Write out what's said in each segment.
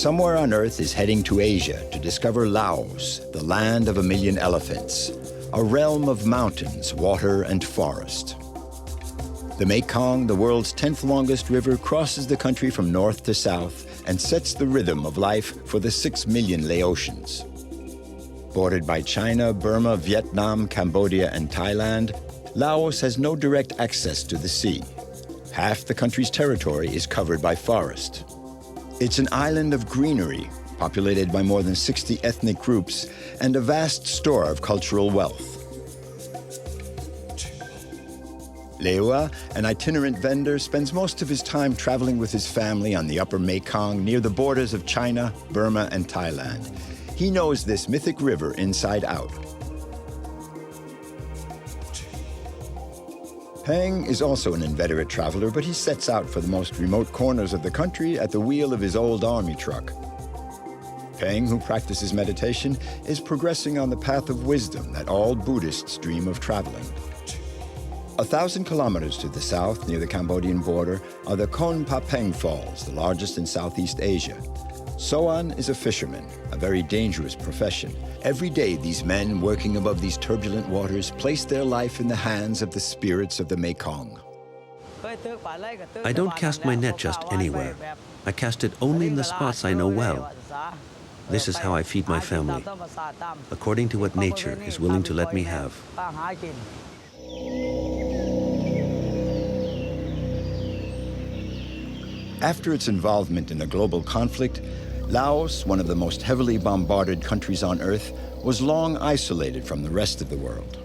somewhere on Earth is heading to Asia to discover Laos, the land of a million elephants, a realm of mountains, water, and forest. The Mekong, the world's 10th longest river, crosses the country from north to south and sets the rhythm of life for the 6 million Laotians. Bordered by China, Burma, Vietnam, Cambodia, and Thailand, Laos has no direct access to the sea. Half the country's territory is covered by forest. It's an island of greenery, populated by more than 60 ethnic groups, and a vast store of cultural wealth. Lewa, an itinerant vendor, spends most of his time traveling with his family on the upper Mekong near the borders of China, Burma, and Thailand. He knows this mythic river inside out. Peng is also an inveterate traveler, but he sets out for the most remote corners of the country at the wheel of his old army truck. Peng, who practices meditation, is progressing on the path of wisdom that all Buddhists dream of traveling. 1,000 kilometers to the south, near the Cambodian border, are the Kon Papeng Falls, the largest in Southeast Asia. Soan is a fisherman, a very dangerous profession. Every day, these men working above these turbulent waters place their life in the hands of the spirits of the Mekong. I don't cast my net just anywhere. I cast it only in the spots I know well. This is how I feed my family, according to what nature is willing to let me have. After its involvement in a global conflict, Laos, one of the most heavily bombarded countries on Earth, was long isolated from the rest of the world.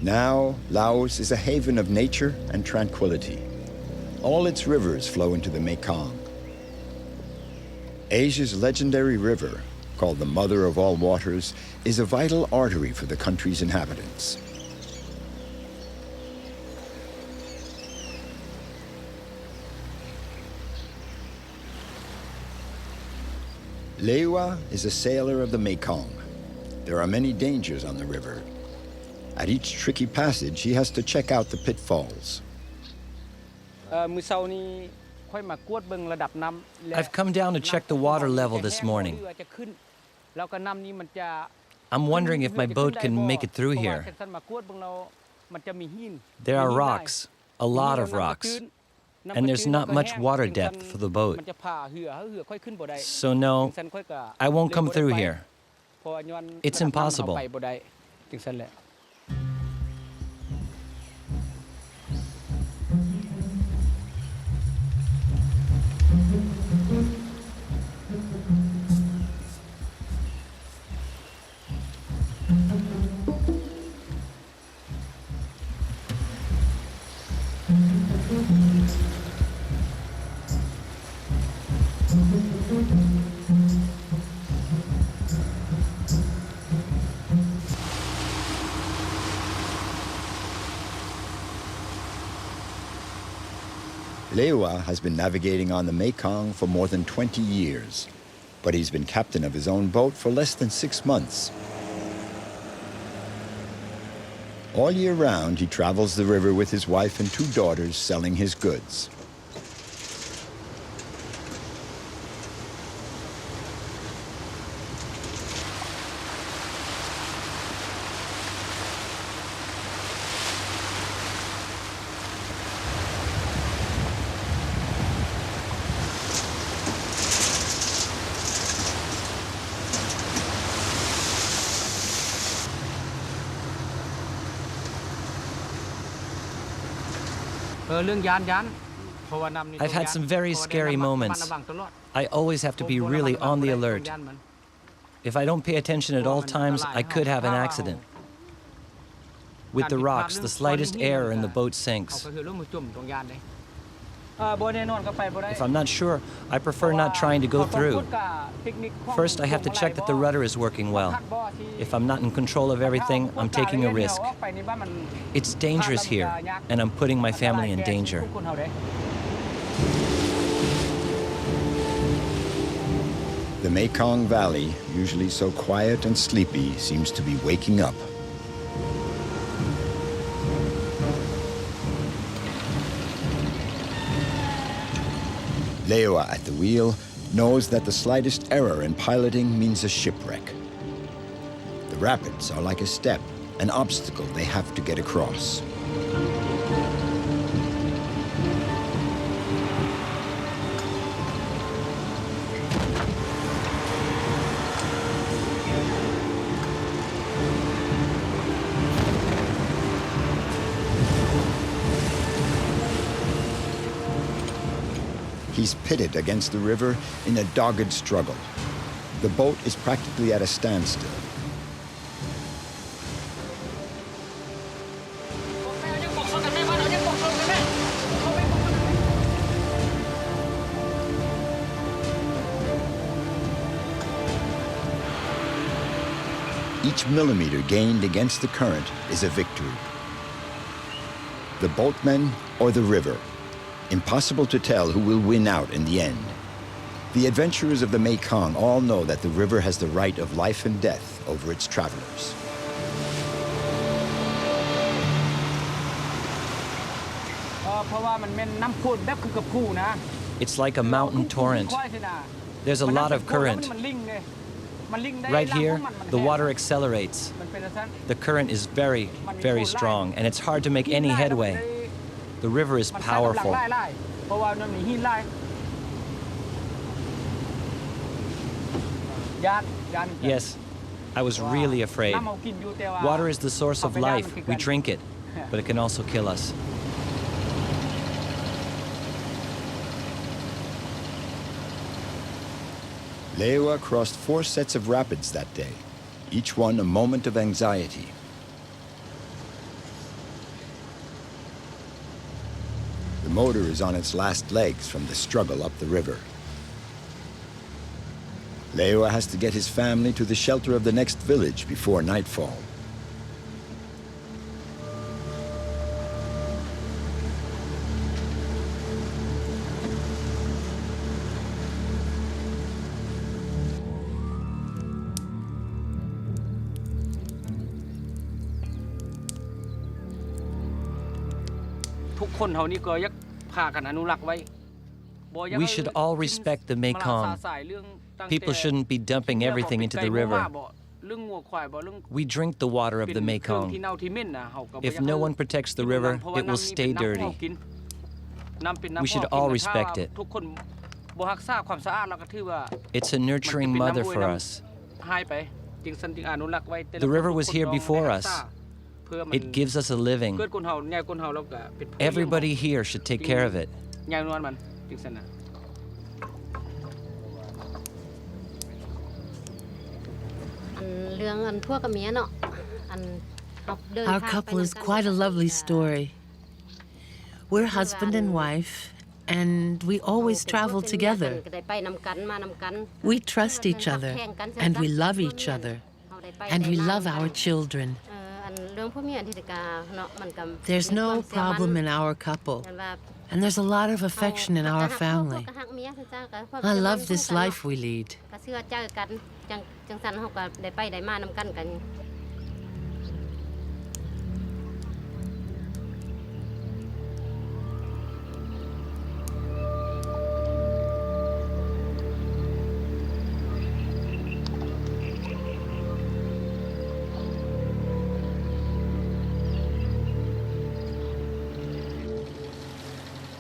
Now, Laos is a haven of nature and tranquility. All its rivers flow into the Mekong. Asia's legendary river, called the Mother of All Waters, is a vital artery for the country's inhabitants. Lewa is a sailor of the Mekong. There are many dangers on the river. At each tricky passage, he has to check out the pitfalls. I've come down to check the water level this morning. I'm wondering if my boat can make it through here. There are rocks, a lot of rocks, and there's not much water depth for the boat. So no, I won't come through here. It's impossible. Lewa has been navigating on the Mekong for more than 20 years, but he's been captain of his own boat for less than 6 months. All year round, he travels the river with his wife and 2 daughters selling his goods. I've had some very scary moments. I always have to be really on the alert. If I don't pay attention at all times, I could have an accident. With the rocks, the slightest error and the boat sinks. If I'm not sure, I prefer not trying to go through. First, I have to check that the rudder is working well. If I'm not in control of everything, I'm taking a risk. It's dangerous here, and I'm putting my family in danger. The Mekong Valley, usually so quiet and sleepy, seems to be waking up. Lewa at the wheel knows that the slightest error in piloting means a shipwreck. The rapids are like a step, an obstacle they have to get across. He's pitted against the river in a dogged struggle. The boat is practically at a standstill. Each millimeter gained against the current is a victory. The boatmen or the river. Impossible to tell who will win out in the end. The adventurers of the Mekong all know that the river has the right of life and death over its travelers. It's like a mountain torrent. There's a lot of current. Right here, the water accelerates. The current is very, very strong, and it's hard to make any headway. The river is powerful. Yes, I was really afraid. Water is the source of life. We drink it, but it can also kill us. Lewa crossed 4 sets of rapids that day, each one a moment of anxiety. The motor is on its last legs from the struggle up the river. Lewa has to get his family to the shelter of the next village before nightfall. We should all respect the Mekong. People shouldn't be dumping everything into the river. We drink the water of the Mekong. If no one protects the river, it will stay dirty. We should all respect it. It's a nurturing mother for us. The river was here before us. It gives us a living. Everybody here should take care of it. Our couple is quite a lovely story. We're husband and wife, and we always travel together. We trust each other, and we love each other, and we love our children. There's no problem in our couple, and there's a lot of affection in our family. I love this life we lead.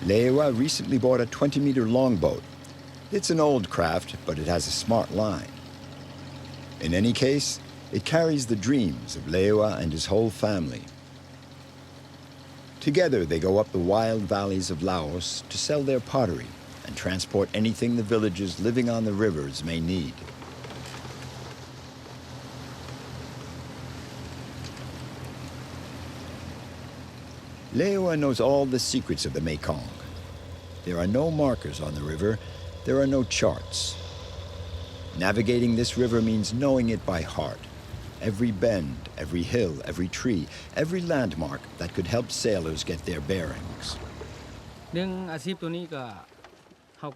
Lewa recently bought a 20-meter longboat. It's an old craft, but it has a smart line. In any case, it carries the dreams of Lewa and his whole family. Together, they go up the wild valleys of Laos to sell their pottery and transport anything the villagers living on the rivers may need. Lewa knows all the secrets of the Mekong. There are no markers on the river. There are no charts. Navigating this river means knowing it by heart. Every bend, every hill, every tree, every landmark that could help sailors get their bearings.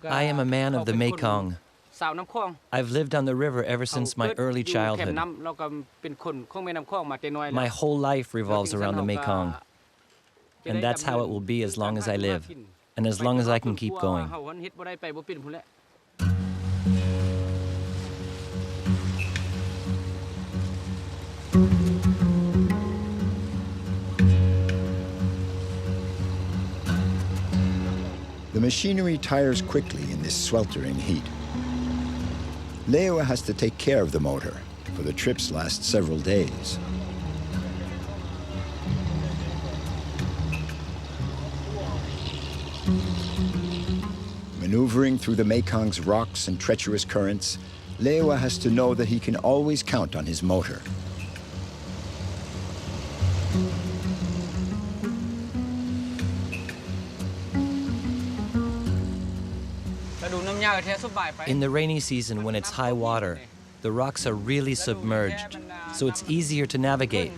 I am a man of the Mekong. I've lived on the river ever since my early childhood. My whole life revolves around the Mekong. And that's how it will be as long as I live. and as long as I can keep going. The machinery tires quickly in this sweltering heat. Lewa has to take care of the motor, for the trips last several days. Maneuvering through the Mekong's rocks and treacherous currents, Lewa has to know that he can always count on his motor. In the rainy season, when it's high water, the rocks are really submerged, so it's easier to navigate.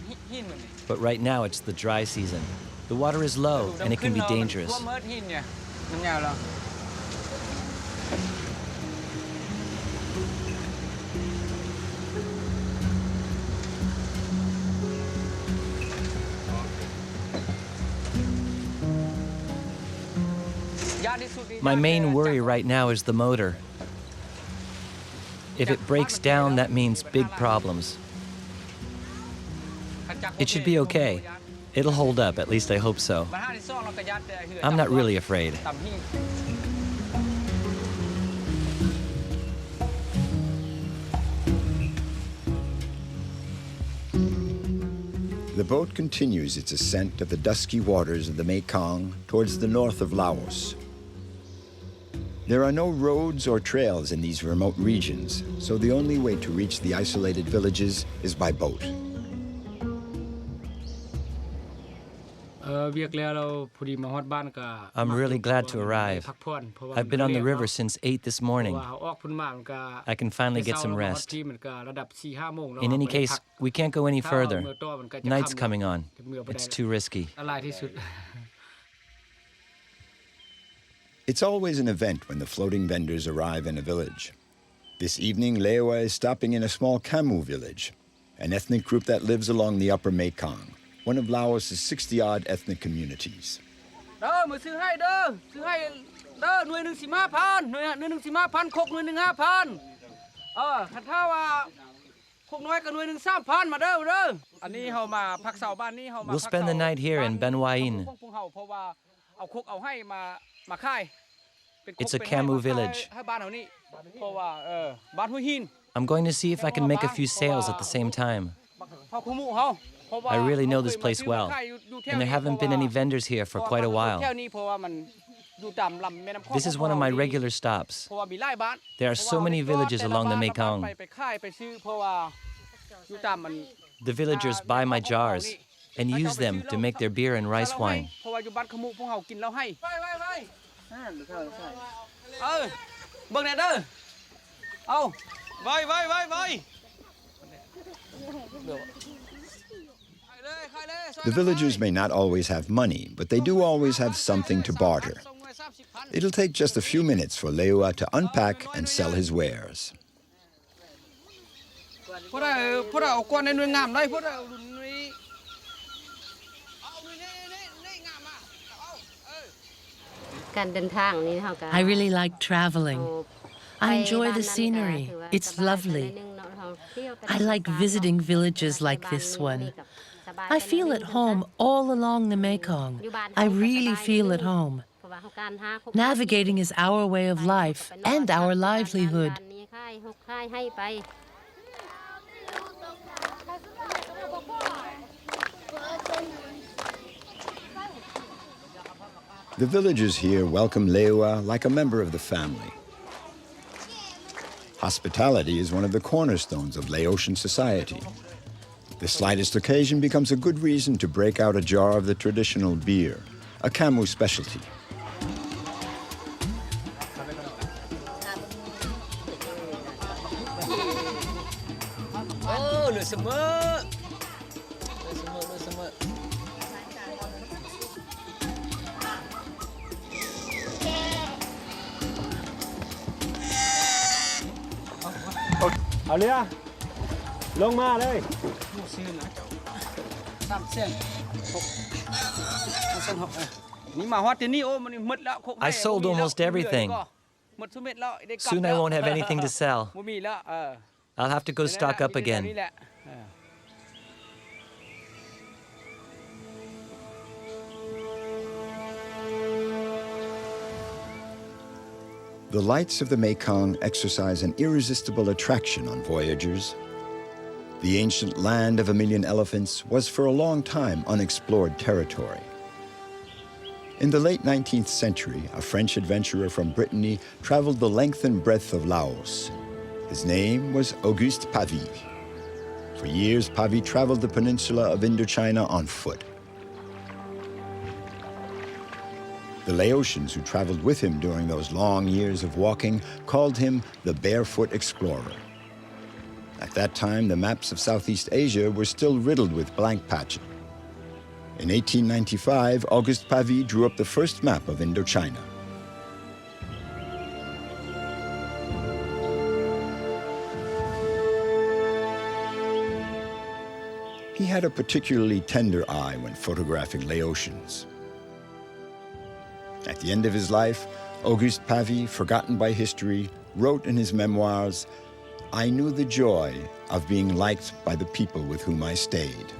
But right now, it's the dry season. The water is low, and it can be dangerous. My main worry right now is the motor. If it breaks down, that means big problems. It should be okay. It'll hold up, at least I hope so. I'm not really afraid. The boat continues its ascent of the dusky waters of the Mekong towards the north of Laos. There are no roads or trails in these remote regions, so the only way to reach the isolated villages is by boat. I'm really glad to arrive. I've been on the river since 8 this morning. I can finally get some rest. In any case, we can't go any further. Night's coming on. It's too risky. It's always an event when the floating vendors arrive in a village. This evening, Lewa is stopping in a small Kamu village, an ethnic group that lives along the upper Mekong, one of Laos's 60-odd ethnic communities. We'll spend the night here in Ben Wain. It's a Kamu village. I'm going to see if I can make a few sales at the same time. I really know this place well, and there haven't been any vendors here for quite a while. This is one of my regular stops. There are so many villages along the Mekong. The villagers buy my jars and use them to make their beer and rice wine. The villagers may not always have money, but they do always have something to barter. It'll take just a few minutes for Lewa to unpack and sell his wares. I really like traveling. I enjoy the scenery. It's lovely. I like visiting villages like this one. I feel at home all along the Mekong. I really feel at home. Navigating is our way of life and our livelihood. The villagers here welcome Lewa like a member of the family. Hospitality is one of the cornerstones of Laotian society. The slightest occasion becomes a good reason to break out a jar of the traditional beer, a Kamu specialty. I sold almost everything. Soon I won't have anything to sell. I'll have to go stock up again. The lights of the Mekong exercise an irresistible attraction on voyagers. The ancient land of a million elephants was for a long time unexplored territory. In the late 19th century, a French adventurer from Brittany traveled the length and breadth of Laos. His name was Auguste Pavie. For years, Pavie traveled the peninsula of Indochina on foot. The Laotians who traveled with him during those long years of walking called him the Barefoot Explorer. At that time, the maps of Southeast Asia were still riddled with blank patches. In 1895, Auguste Pavie drew up the first map of Indochina. He had a particularly tender eye when photographing Laotians. At the end of his life, Auguste Pavie, forgotten by history, wrote in his memoirs, "I knew the joy of being liked by the people with whom I stayed."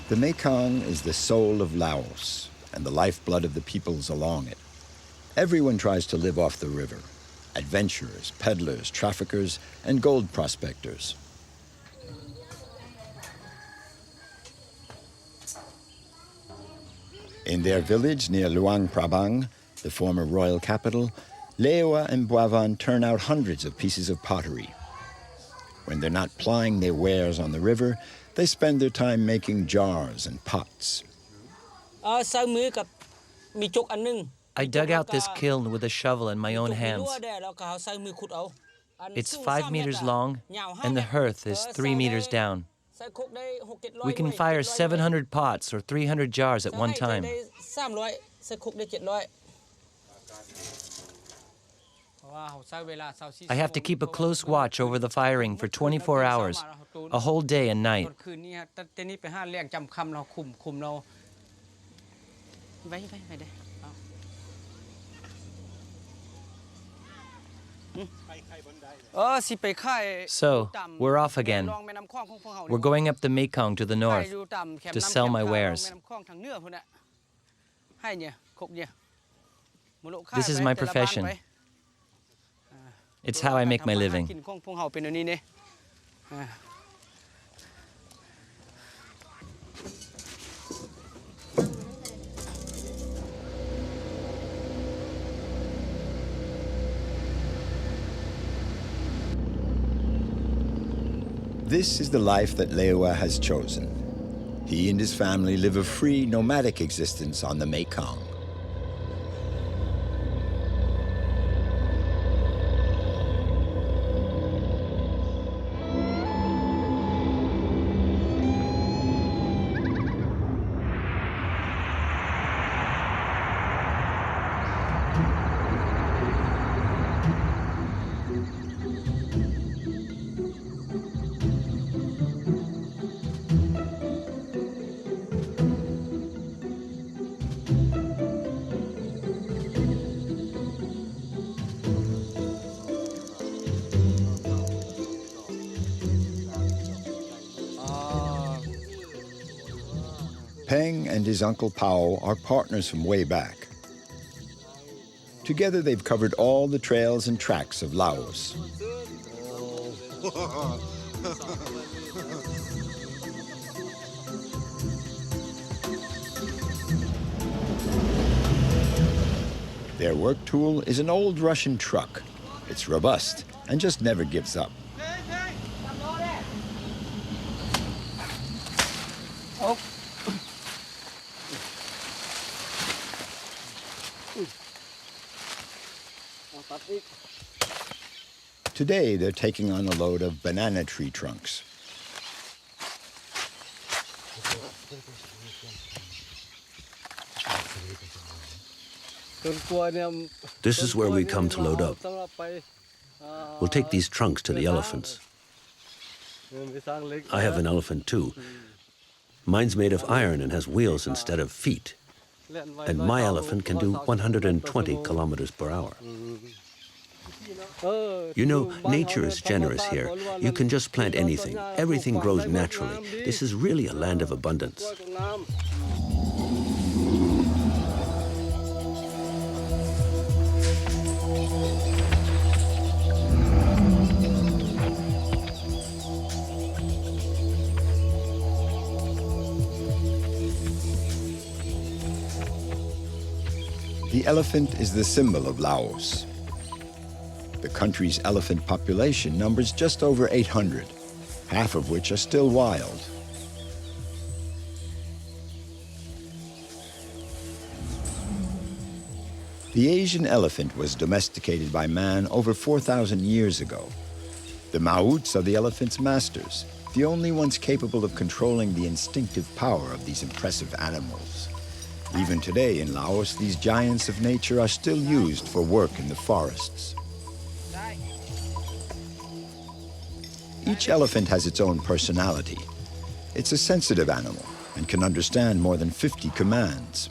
The Mekong is the soul of Laos and the lifeblood of the peoples along it. Everyone tries to live off the river: adventurers, peddlers, traffickers, and gold prospectors. In their village near Luang Prabang, the former royal capital, Lewa and Boavan turn out hundreds of pieces of pottery. When they're not plying their wares on the river, they spend their time making jars and pots. I dug out this kiln with a shovel in my own hands. It's 5 meters long, and the hearth is 3 meters down. We can fire 700 pots or 300 jars at one time. I have to keep a close watch over the firing for 24 hours, a whole day and night. So, we're off again. We're going up the Mekong to the north to sell my wares. This is my profession. It's how I make my living. This is the life that Lewa has chosen. He and his family live a free, nomadic existence on the Mekong. Peng and his uncle Pao are partners from way back. Together they've covered all the trails and tracks of Laos. Their work tool is an old Russian truck. It's robust and just never gives up. Today, they're taking on a load of banana tree trunks. This is where we come to load up. We'll take these trunks to the elephants. I have an elephant too. Mine's made of iron and has wheels instead of feet. And my elephant can do 120 kilometers per hour. You know, nature is generous here. You can just plant anything. Everything grows naturally. This is really a land of abundance. The elephant is the symbol of Laos. The country's elephant population numbers just over 800, half of which are still wild. The Asian elephant was domesticated by man over 4,000 years ago. The Maots are the elephant's masters, the only ones capable of controlling the instinctive power of these impressive animals. Even today in Laos, these giants of nature are still used for work in the forests. Each elephant has its own personality. It's a sensitive animal and can understand more than 50 commands.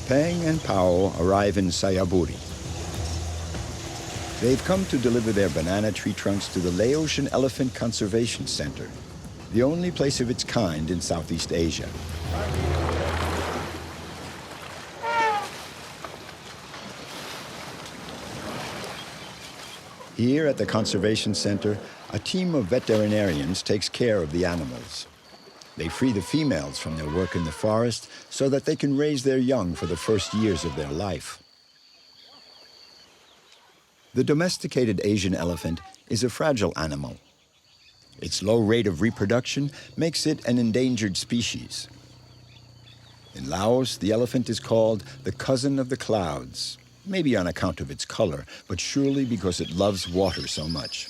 Peng and Pao arrive in Sayaburi. They've come to deliver their banana tree trunks to the Laotian Elephant Conservation Center, the only place of its kind in Southeast Asia. Here at the Conservation Center, a team of veterinarians takes care of the animals. They free the females from their work in the forest so that they can raise their young for the first years of their life. The domesticated Asian elephant is a fragile animal. Its low rate of reproduction makes it an endangered species. In Laos, the elephant is called the cousin of the clouds, maybe on account of its color, but surely because it loves water so much.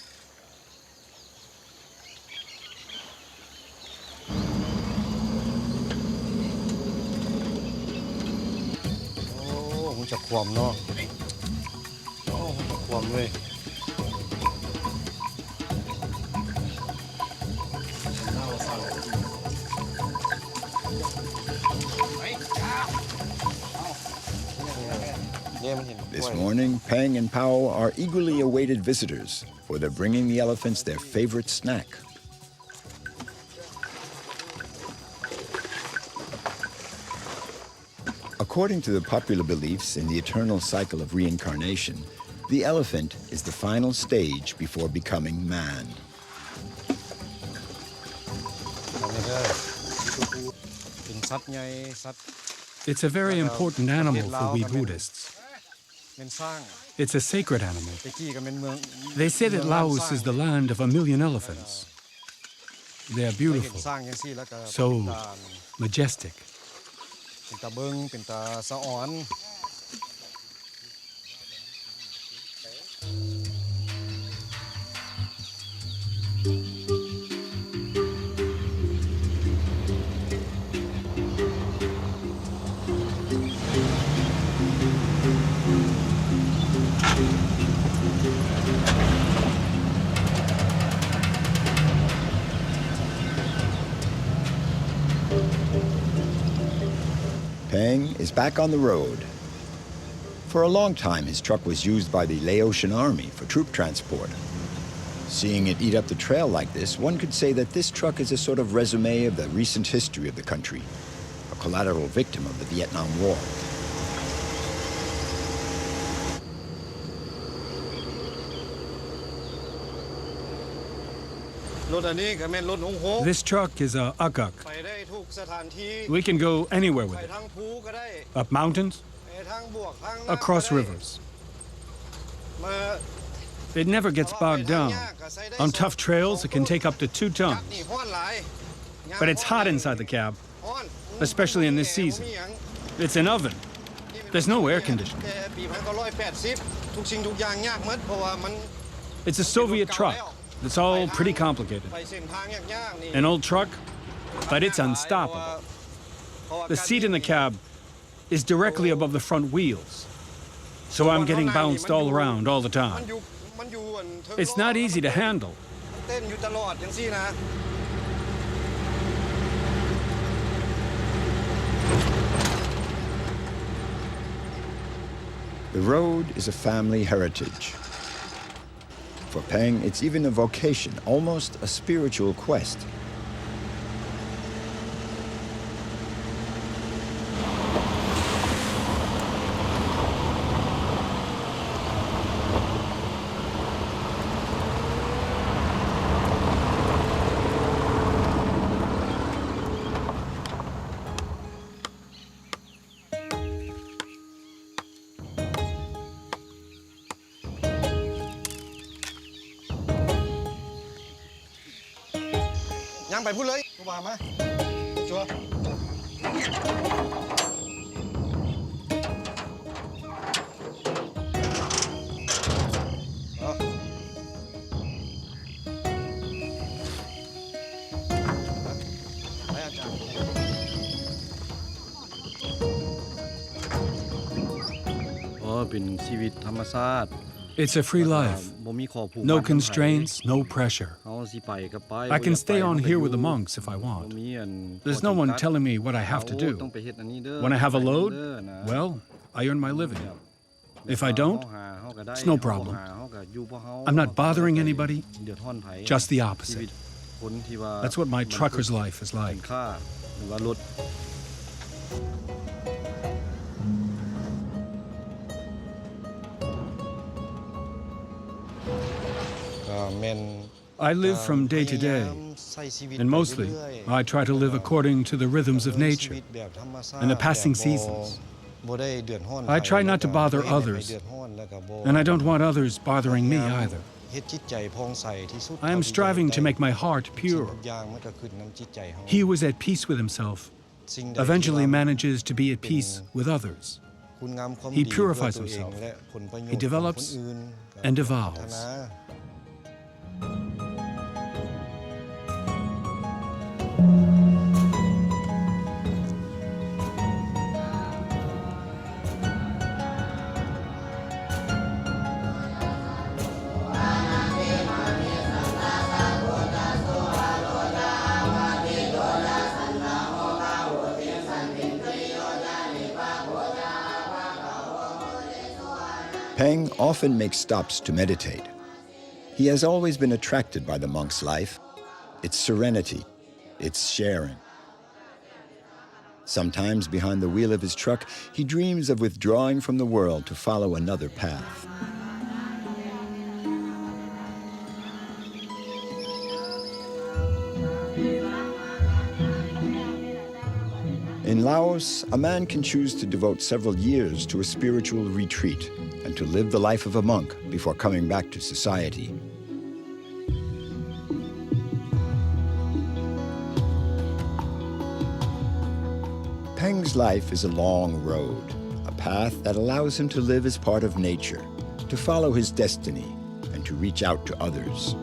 This morning, Peng and Pao are eagerly awaited visitors, for they're bringing the elephants their favorite snack. According to the popular beliefs in the eternal cycle of reincarnation, the elephant is the final stage before becoming man. It's a very important animal for we Buddhists. It's a sacred animal. They say that Laos is the land of 1,000,000 elephants. They are beautiful, so majestic. Peng is back on the road. For a long time, his truck was used by the Laotian army for troop transport. Seeing it eat up the trail like this, one could say that this truck is a sort of resume of the recent history of the country, a collateral victim of the Vietnam War. This truck is a akak. We can go anywhere with it. Up mountains, across rivers. It never gets bogged down. On tough trails, it can take up to 2 tons. But it's hot inside the cab, especially in this season. It's an oven. There's no air conditioning. It's a Soviet truck. It's all pretty complicated. An old truck, but it's unstoppable. The seat in the cab is directly above the front wheels, so I'm getting bounced all around all the time. It's not easy to handle. The road is a family heritage. For Peng, it's even a vocation, almost a spiritual quest. It's a free life. No constraints, no pressure. I can stay on here with the monks if I want. There's no one telling me what I have to do. When I have a load, well, I earn my living. If I don't, it's no problem. I'm not bothering anybody, just the opposite. That's what my trucker's life is like. I live from day to day, and mostly I try to live according to the rhythms of nature and the passing seasons. I try not to bother others, and I don't want others bothering me either. I am striving to make my heart pure. He who is at peace with himself eventually manages to be at peace with others. He purifies himself. He develops and evolves. Peng often makes stops to meditate. He has always been attracted by the monk's life, its serenity, its sharing. Sometimes behind the wheel of his truck, he dreams of withdrawing from the world to follow another path. In Laos, a man can choose to devote several years to a spiritual retreat and to live the life of a monk before coming back to society. Peng's life is a long road, a path that allows him to live as part of nature, to follow his destiny, and to reach out to others.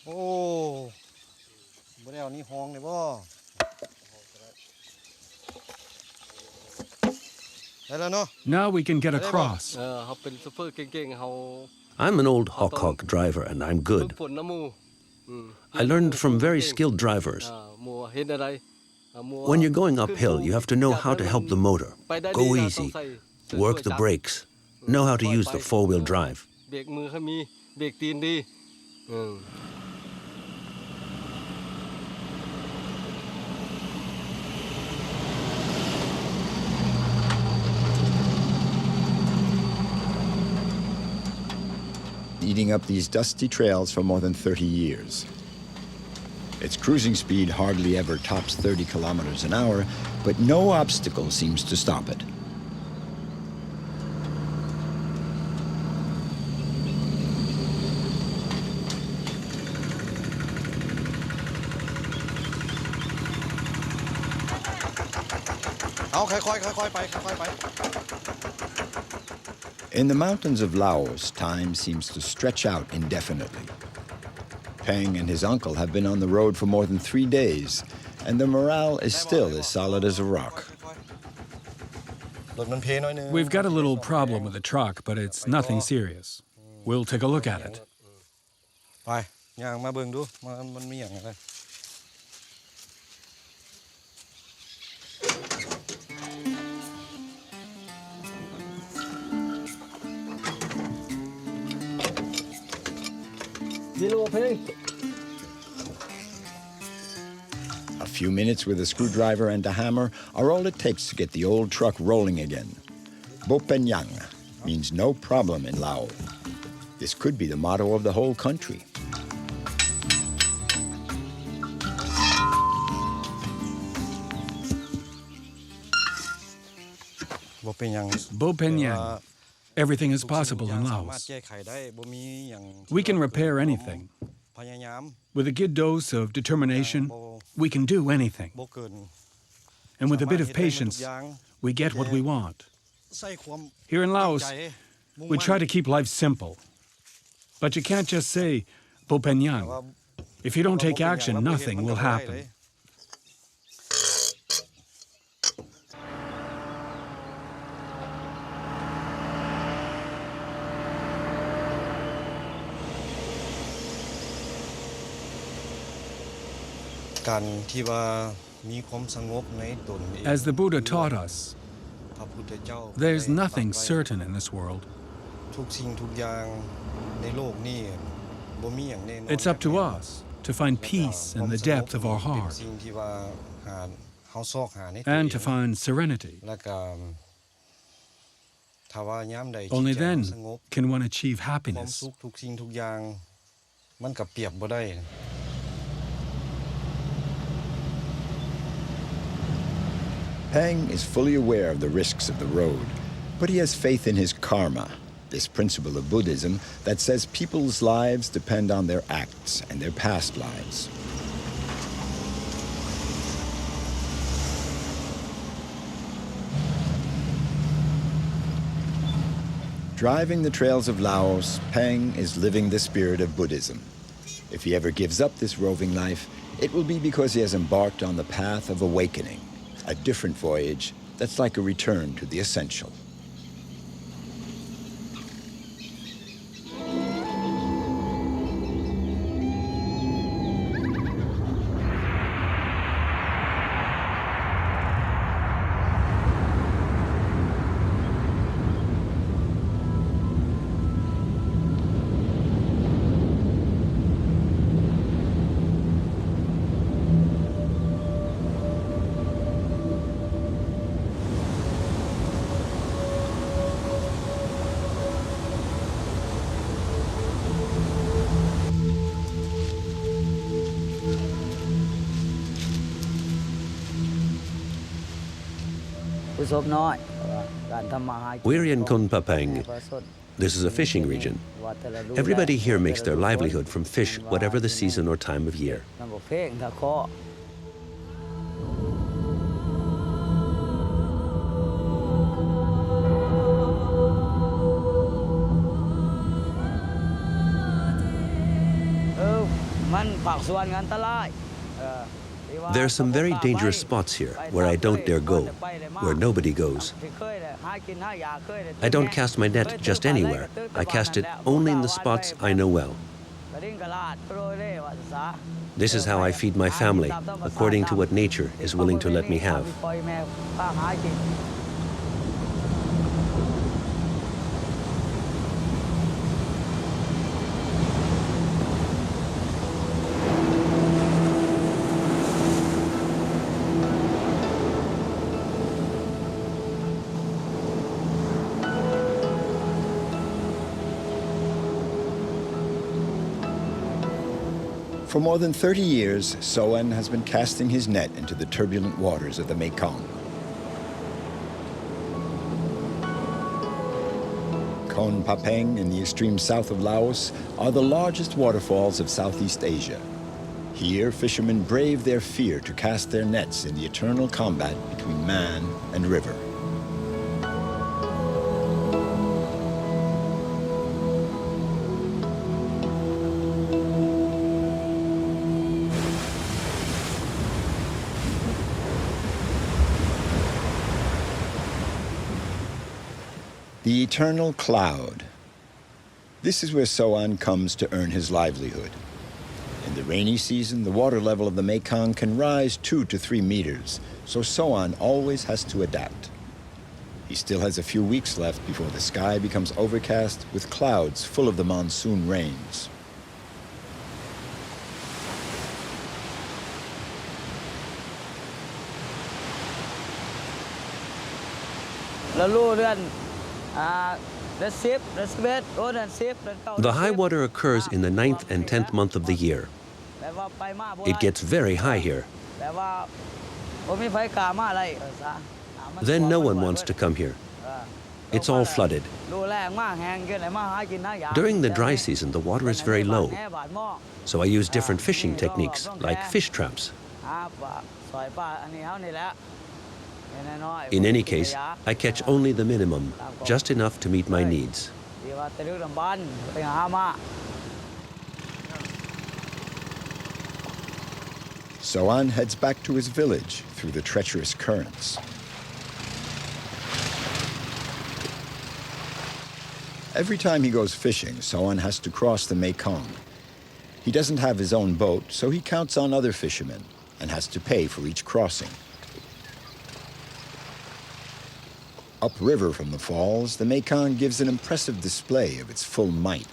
โอ้บ่ได้เอานี่ห้องเลยบ่ได้แล้วเนาะ Now we can get across. เขาเป็นซูเปอร์เก่งๆเขา I'm an old hawk driver and I'm ฝึก good. ฝนน้ำมู I learned from very skilled drivers. มัวเห็นอะไร When you're going uphill, you have to know how to help the motor. Go easy. Work the brakes. Know how to use the four-wheel drive. เบรกมือให้มีเบรกตีนดี Eating up these dusty trails for more than 30 years. Its cruising speed hardly ever tops 30 kilometers an hour, but no obstacle seems to stop it. In the mountains of Laos, time seems to stretch out indefinitely. Peng and his uncle have been on the road for more than 3 days, and their morale is still as solid as a rock. We've got a little problem with the truck, but it's nothing serious. We'll take a look at it. ไปย่างมาเบิ่งดูมันมีอย่างไร A few minutes with a screwdriver and a hammer are all it takes to get the old truck rolling again. Bo Pen Yang means no problem in Lao. This could be the motto of the whole country. Bo Pen Yang. Everything is possible in Laos. We can repair anything. With a good dose of determination, we can do anything. And with a bit of patience, we get what we want. Here in Laos, we try to keep life simple. But you can't just say, Bo Pen Yang. If you don't take action, nothing will happen. As the Buddha taught us, there's nothing certain in this world. It's up to us to find peace in the depth of our heart and to find serenity. Only then can one achieve happiness. Peng is fully aware of the risks of the road, but he has faith in his karma, this principle of Buddhism that says people's lives depend on their acts and their past lives. Driving the trails of Laos, Peng is living the spirit of Buddhism. If he ever gives up this roving life, it will be because he has embarked on the path of awakening, a different voyage that's like a return to the essential. We're in Kon Papang. This is a fishing region. Everybody here makes their livelihood from fish, whatever the season or time of year. There are some very dangerous spots here where I don't dare go, where nobody goes. I don't cast my net just anywhere. I cast it only in the spots I know well. This is how I feed my family, according to what nature is willing to let me have. For more than 30 years, Soan has been casting his net into the turbulent waters of the Mekong. Kon Papeng in the extreme south of Laos are the largest waterfalls of Southeast Asia. Here, fishermen brave their fear to cast their nets in the eternal combat between man and river. The eternal cloud. This is where Soan comes to earn his livelihood. In the rainy season, the water level of the Mekong can rise 2 to 3 meters, so Soan always has to adapt. He still has a few weeks left before the sky becomes overcast with clouds full of the monsoon rains. The high water occurs in the 9th and 10th month of the year. It gets very high here. Then no one wants to come here. It's all flooded. During the dry season, the water is very low. So I use different fishing techniques, like fish traps. In any case, I catch only the minimum, just enough to meet my needs. Soan heads back to his village through the treacherous currents. Every time he goes fishing, Soan has to cross the Mekong. He doesn't have his own boat, so he counts on other fishermen and has to pay for each crossing. Upriver from the falls, the Mekong gives an impressive display of its full might.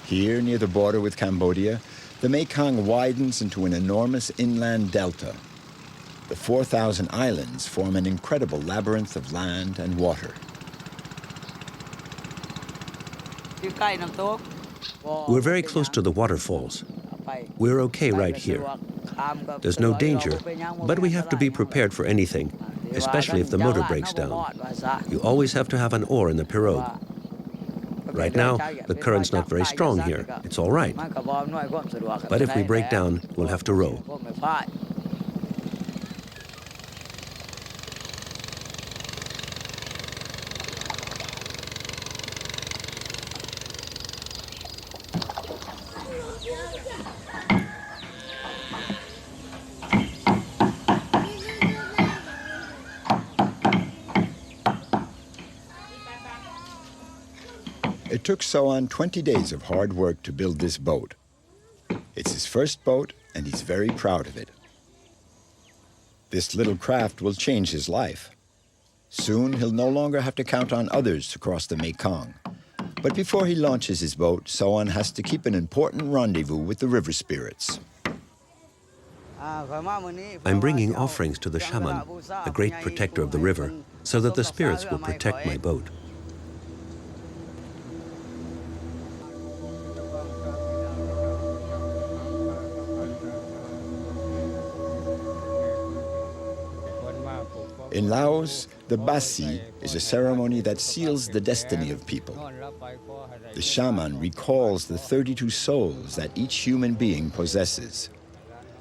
Here, near the border with Cambodia, the Mekong widens into an enormous inland delta. The 4,000 islands form an incredible labyrinth of land and water. We're very close to the waterfalls. We're okay right here. There's no danger, but we have to be prepared for anything, especially if the motor breaks down. You always have to have an oar in the pirogue. Right now, the current's not very strong here. It's all right. But if we break down, we'll have to row. It took Soan 20 days of hard work to build this boat. It's his first boat, and he's very proud of it. This little craft will change his life. Soon, he'll no longer have to count on others to cross the Mekong. But before he launches his boat, Soan has to keep an important rendezvous with the river spirits. I'm bringing offerings to the shaman, the great protector of the river, so that the spirits will protect my boat. In Laos, the Basi is a ceremony that seals the destiny of people. The shaman recalls the 32 souls that each human being possesses.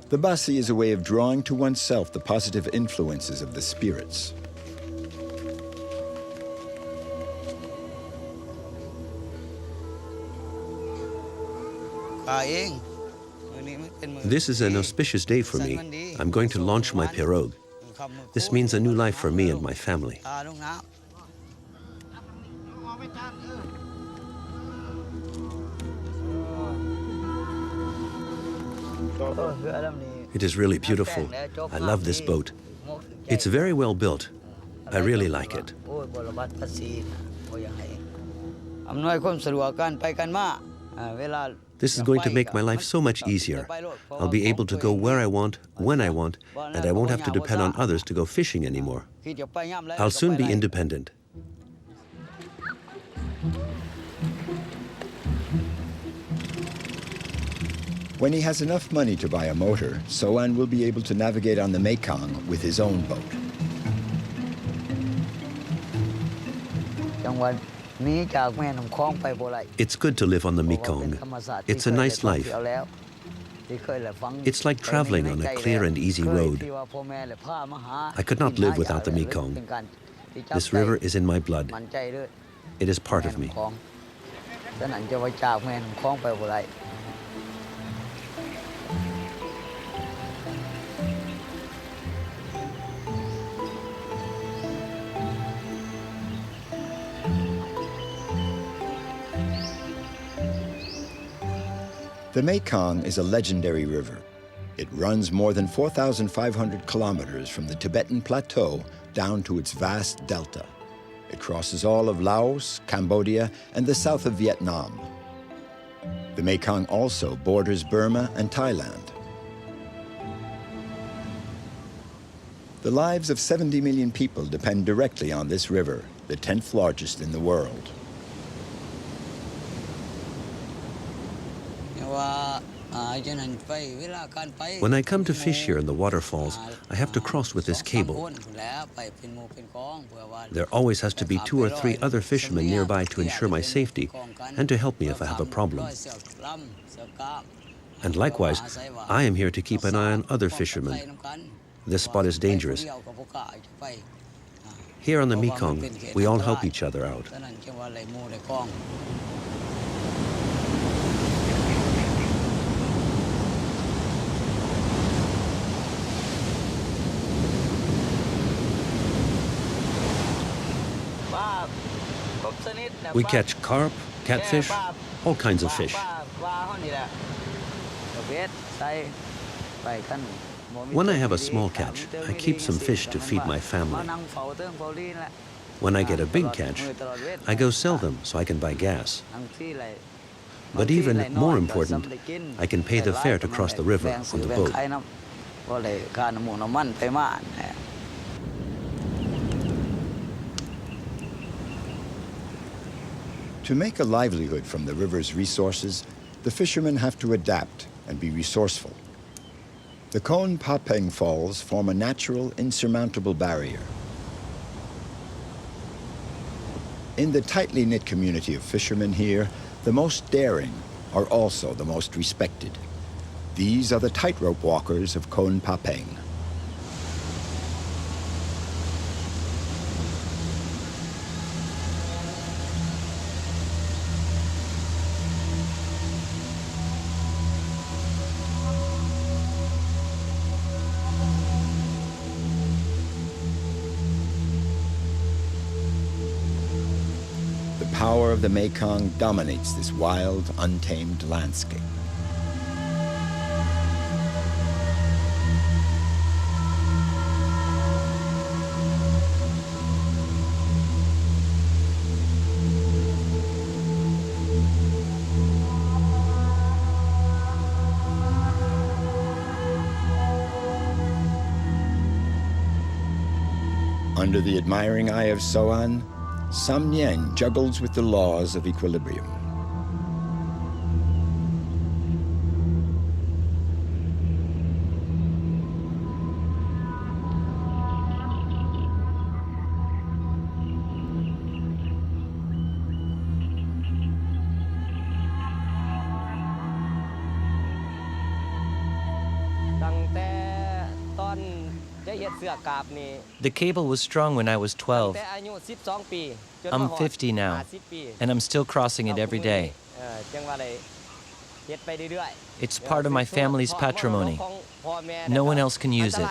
The Basi is a way of drawing to oneself the positive influences of the spirits. This is an auspicious day for me. I'm going to launch my pirogue. This means a new life for me and my family. It is really beautiful. I love this boat. It's very well built. I really like it. This is going to make my life so much easier. I'll be able to go where I want, when I want, and I won't have to depend on others to go fishing anymore. I'll soon be independent. When he has enough money to buy a motor, Soan will be able to navigate on the Mekong with his own boat. It's good to live on the Mekong. It's a nice life. It's like traveling on a clear and easy road. I could not live without the Mekong. This river is in my blood. It is part of me. The Mekong is a legendary river. It runs more than 4,500 kilometers from the Tibetan Plateau down to its vast delta. It crosses all of Laos, Cambodia, and the south of Vietnam. The Mekong also borders Burma and Thailand. The lives of 70 million people depend directly on this river, the 10th largest in the world. When I come to fish here in the waterfalls, I have to cross with this cable. There always has to be 2 or 3 other fishermen nearby to ensure my safety and to help me if I have a problem. And likewise, I am here to keep an eye on other fishermen. This spot is dangerous. Here on the Mekong, we all help each other out. We catch carp, catfish, all kinds of fish. When I have a small catch, I keep some fish to feed my family. When I get a big catch, I go sell them so I can buy gas. But even more important, I can pay the fare to cross the river on the boat. To make a livelihood from the river's resources, the fishermen have to adapt and be resourceful. The Khon Papeng Falls form a natural, insurmountable barrier. In the tightly knit community of fishermen here, the most daring are also the most respected. These are the tightrope walkers of Khon Papeng. The power of the Mekong dominates this wild, untamed landscape. Under the admiring eye of Soan, Sam Nyen juggles with the laws of equilibrium. The cable was strung when I was 12. I'm 50 now, and I'm still crossing it every day. It's part of my family's patrimony. No one else can use it.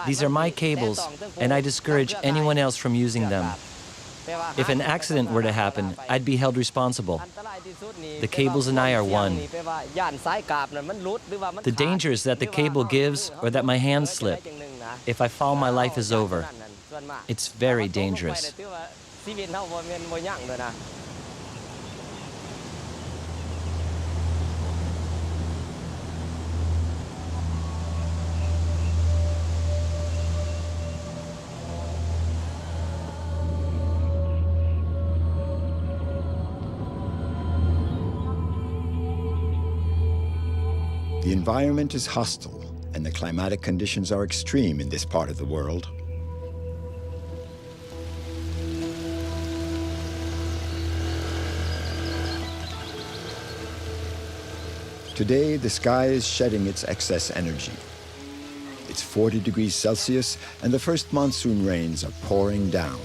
These are my cables, and I discourage anyone else from using them. If an accident were to happen, I'd be held responsible. The cables and I are one. The danger is that the cable gives or that my hands slip. If I fall, my life is over. It's very dangerous. The environment is hostile, and the climatic conditions are extreme in this part of the world. Today, the sky is shedding its excess energy. It's 40 degrees Celsius, and the first monsoon rains are pouring down.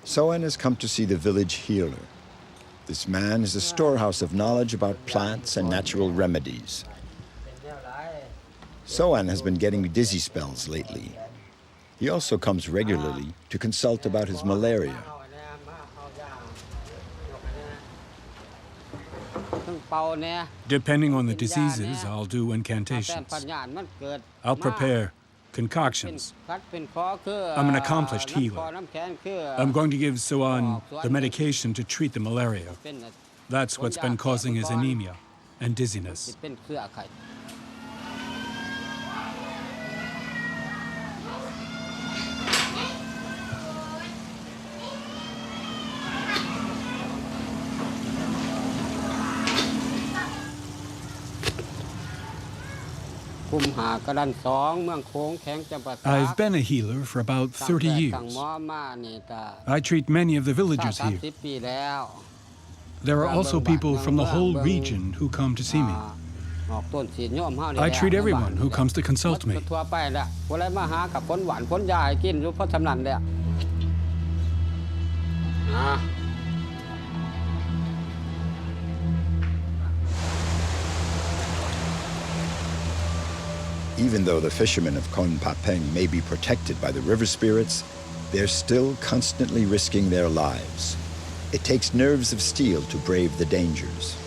Soen has come to see the village healer. This man is a storehouse of knowledge about plants and natural remedies. Soen has been getting dizzy spells lately. He also comes regularly to consult about his malaria. Depending on the diseases, I'll do incantations. I'll prepare concoctions. I'm an accomplished healer. I'm going to give Soen the medication to treat the malaria. That's what's been causing his anemia and dizziness. I've been a healer for about 30 years. I treat many of the villagers here. There are also people from the whole region who come to see me. I treat everyone who comes to consult me. Even though the fishermen of Kon Papeng may be protected by the river spirits, they're still constantly risking their lives. It takes nerves of steel to brave the dangers.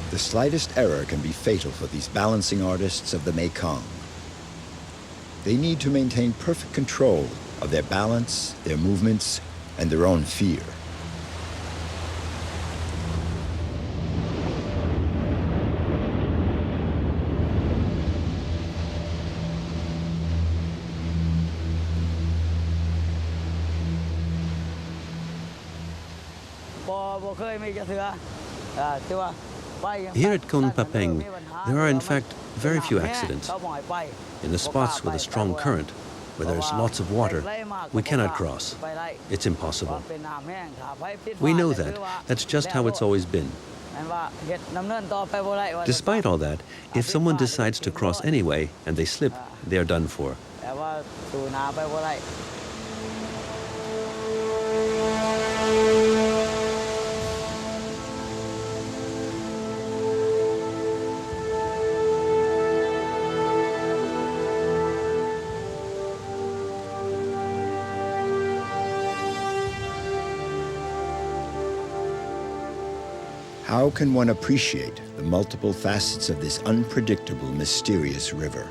The slightest error can be fatal for these balancing artists of the Mekong. They need to maintain perfect control of their balance, their movements, and their own fear. Here at Kon Papeng, there are in fact very few accidents. In the spots with a strong current, where there's lots of water, we cannot cross. It's impossible. We know that. That's just how it's always been. Despite all that, if someone decides to cross anyway and they slip, they're done for. How can one appreciate the multiple facets of this unpredictable, mysterious river?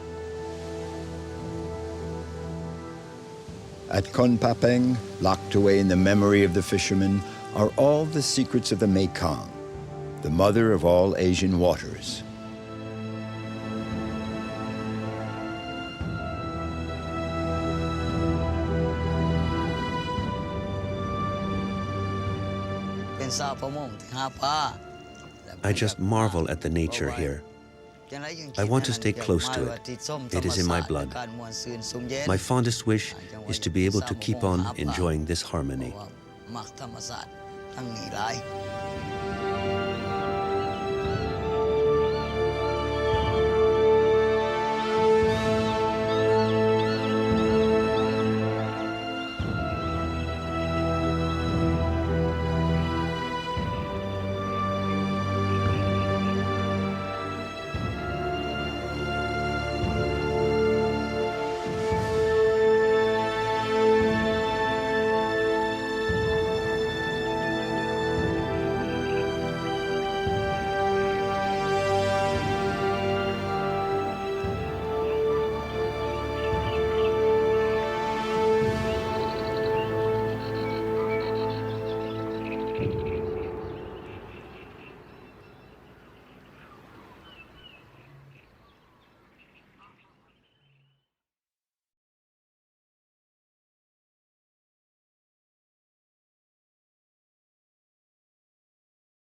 At Kon Papeng, locked away in the memory of the fishermen, are all the secrets of the Mekong, the mother of all Asian waters. I just marvel at the nature here. I want to stay close to it. It is in my blood. My fondest wish is to be able to keep on enjoying this harmony.